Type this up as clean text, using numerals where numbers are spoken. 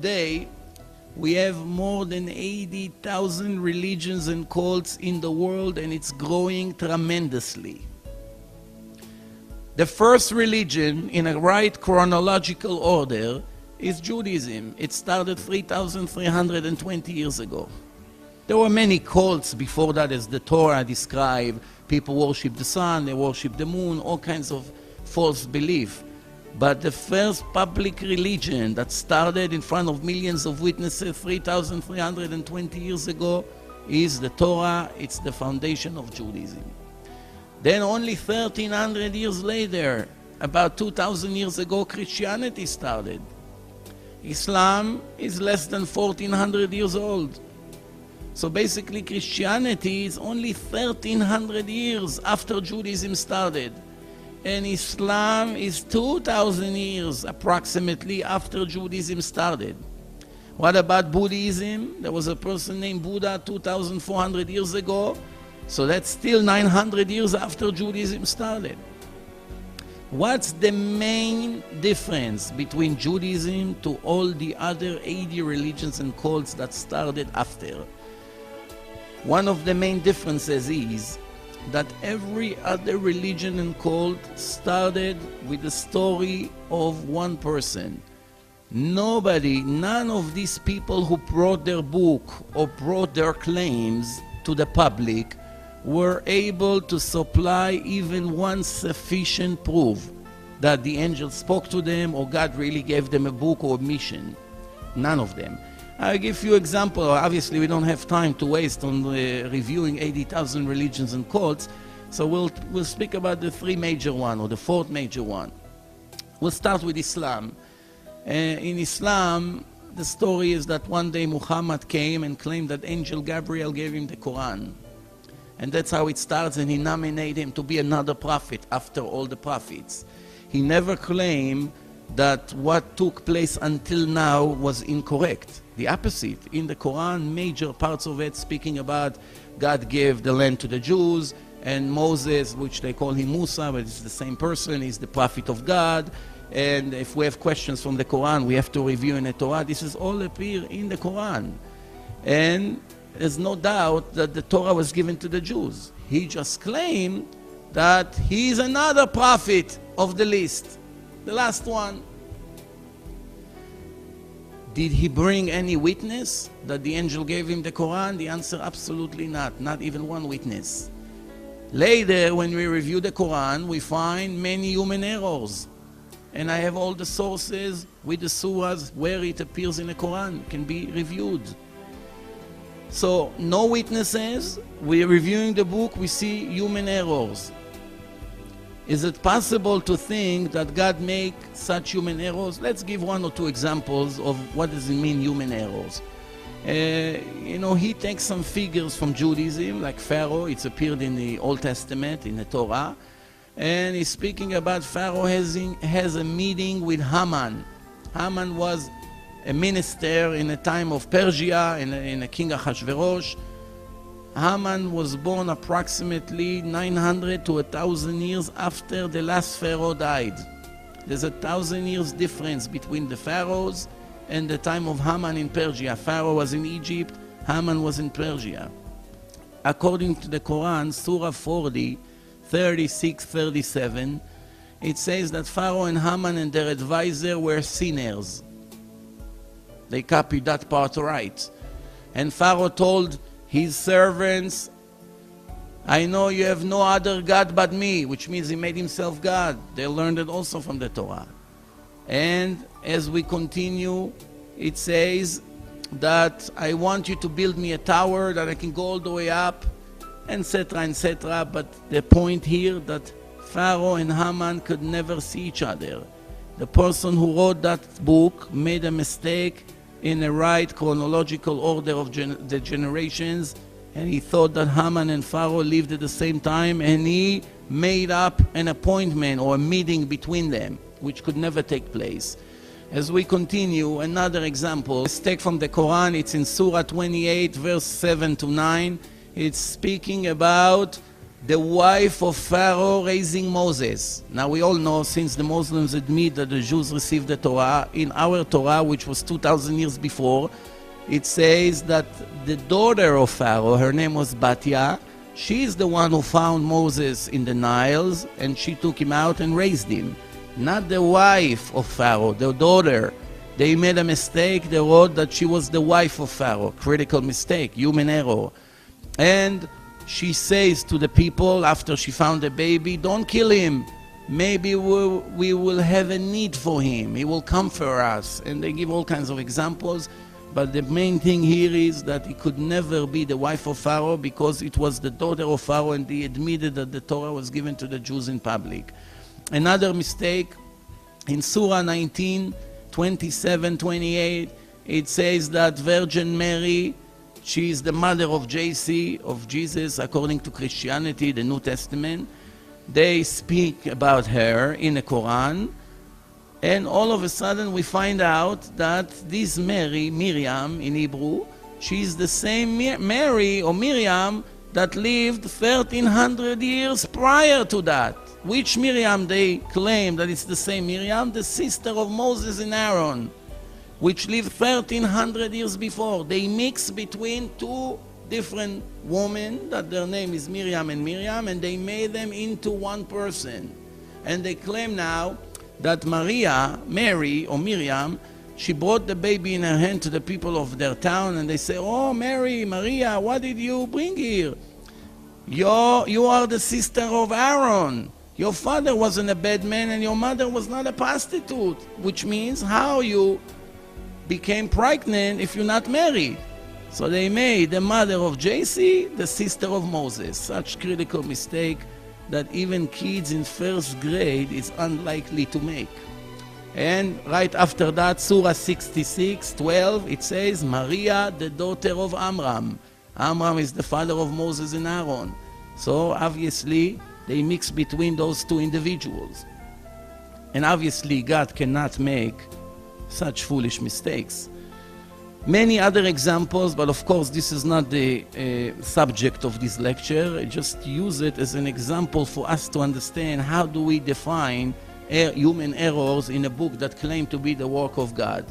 today, we have more than 80,000 religions and cults in the world, and it's growing tremendously. The first religion in a right chronological order is Judaism. It started 3,320 years ago. There were many cults before that, as the Torah describes. People worship the sun, they worship the moon, all kinds of false belief. But the first public religion that started in front of millions of witnesses 3,320 years ago is the Torah. It's the foundation of Judaism. Then only 1,300 years later, about 2,000 years ago, Christianity started. Islam is less than 1,400 years old. So basically Christianity is only 1,300 years after Judaism started. And Islam is 2,000 years approximately after Judaism started. What about Buddhism? There was a person named Buddha 2,400 years ago. So that's still 900 years after Judaism started. What's the main difference between Judaism to all the other 80 religions and cults that started after? One of the main differences is that every other religion and cult started with the story of one person. None of these people who brought their book or brought their claims to the public were able to supply even one sufficient proof that the angel spoke to them or God really gave them a book or a mission. None of them. I'll give you an example. Obviously, we don't have time to waste on reviewing 80,000 religions and cults, so we'll speak about the three major one or the fourth major one. We'll start with Islam. In Islam, the story is that one day Muhammad came and claimed that Angel Gabriel gave him the Quran. And that's how it starts, and he nominated him to be another prophet after all the prophets. He never claimed that what took place until now was incorrect. The opposite. In the Quran, major parts of it speaking about God gave the land to the Jews, and Moses, which they call him Musa, but it's the same person, is the prophet of God. And if we have questions from the Quran, we have to review in the Torah. This is all appear in the Quran. And there's no doubt that the Torah was given to the Jews. He just claimed that he is another prophet of the list, the last one. Did he bring any witness that the angel gave him the Quran? The answer, absolutely not. Not even one witness. Later, when we review the Quran, we find many human errors. And I have all the sources with the surahs where it appears in the Quran. It can be reviewed. So, no witnesses. We're reviewing the book, we see human errors. Is it possible to think that God make such human errors? Let's give one or two examples of what does it mean, human errors. He takes some figures from Judaism, like Pharaoh. It's appeared in the Old Testament, in the Torah. And he's speaking about Pharaoh has a meeting with Haman. Haman was a minister in the time of Persia, in the king Ahasuerus. Haman was born approximately 900 to 1,000 years after the last Pharaoh died. There's 1,000 years difference between the pharaohs and the time of Haman in Persia. Pharaoh was in Egypt, Haman was in Persia. According to the Quran, Surah 40, 36, 37, it says that Pharaoh and Haman and their advisor were sinners. They copied that part right. And Pharaoh told his servants, I know you have no other God but me, which means he made himself God. They learned it also from the Torah. And as we continue, it says that I want you to build me a tower that I can go all the way up, etc., etc. But the point here that Pharaoh and Haman could never see each other. The person who wrote that book made a mistake in the right chronological order of the generations, and he thought that Haman and Pharaoh lived at the same time, and he made up an appointment or a meeting between them, which could never take place. As we continue, another example, let's take from the Quran. It's in Surah 28, verse 7 to 9. It's speaking about the wife of Pharaoh raising Moses. Now we all know, since the Muslims admit that the Jews received the Torah, in our Torah, which was 2,000 years before, it says that the daughter of Pharaoh, her name was Batya, she is the one who found Moses in the Niles, and she took him out and raised him. Not the wife of Pharaoh, the daughter. They made a mistake. They wrote that she was the wife of Pharaoh. Critical mistake, human error. And she says to the people after she found the baby, don't kill him. Maybe we will have a need for him. He will come for us. And they give all kinds of examples. But the main thing here is that it could never be the wife of Pharaoh, because it was the daughter of Pharaoh, and they admitted that the Torah was given to the Jews in public. Another mistake, in Surah 19, 27, 28, it says that Virgin Mary, she is the mother of JC, of Jesus, according to Christianity, the New Testament. They speak about her in the Quran. And all of a sudden we find out that this Mary, Miriam in Hebrew, she is the same Mary or Miriam that lived 1,300 years prior to that. Which Miriam? They claim that it's the same Miriam, the sister of Moses and Aaron, which lived 1,300 years before. They mix between two different women, that their name is Miriam, and they made them into one person. And they claim now that Mary or Miriam, she brought the baby in her hand to the people of their town, and they say, oh, Maria, what did you bring here? You are the sister of Aaron. Your father wasn't a bad man, and your mother was not a prostitute, which means how you became pregnant if you're not married. So they made the mother of JC the sister of Moses. Such critical mistake that even kids in first grade is unlikely to make. And right after that, Surah 66, 12, it says, Maria, the daughter of Amram. Amram is the father of Moses and Aaron. So obviously, they mix between those two individuals. And obviously, God cannot make such foolish mistakes. Many other examples, but of course this is not the subject of this lecture. I just use it as an example for us to understand how do we define human errors in a book that claims to be the work of God.